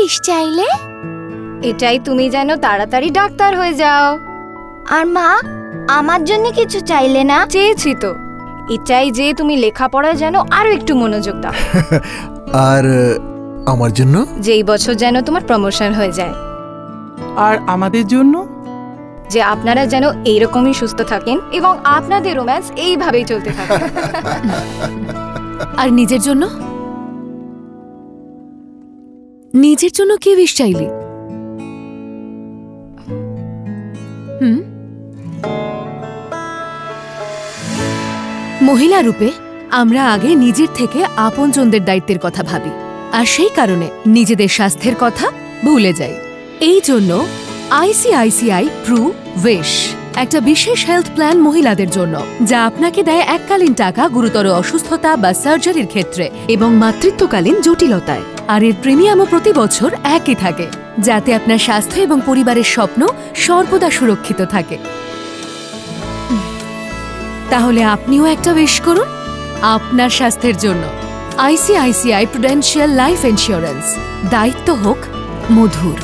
Wish চাইলে? এটাই, তুমি যেন তাড়াতাড়ি ডাক্তার হয়ে যাও। আর মা, আমার জন্য কিছু চাইলে না? চেয়েছি তো, এটাই যে তুমি লেখাপড়ায় যেন আরো একটু মনোযোগ দাও। আর আমার জন্য? যেই বছর যেন তোমার প্রমোশন হয়ে যায়। আর আমাদের জন্য? যে আপনারা যেন এইরকমই সুস্থ থাকেন এবং আপনাদের রোম্যান্স এইভাবেই চলতে থাকে। আর নিজের জন্য? নিজের জন্য কি উইশ চাইলি? মহিলা রূপে আমরা আগে নিজের থেকে আপনজনদের দায়িত্বের কথা ভাবি, আর সেই কারণে নিজেদের স্বাস্থ্যের কথা ভুলে যাই। এই জন্য ICICI প্রু উইশ একটা বিশেষ হেলথ প্ল্যান মহিলাদের জন্য, যা আপনাকে দেয় এককালীন টাকা গুরুতর অসুস্থতা বা সার্জারির ক্ষেত্রে এবং মাতৃত্বকালীন জটিলতায়। আর এর প্রিমিয়ামও প্রতি বছর একই থাকে, যাতে আপনার স্বাস্থ্য এবং পরিবারের স্বপ্ন সর্বদা সুরক্ষিত থাকে। তাহলে আপনিও একটা উইশ করুন আপনার স্বাস্থ্যের জন্য। ICICI প্রুডেন্সিয়াল লাইফ ইন্স্যুরেন্স, দায়িত্ব হোক মধুর।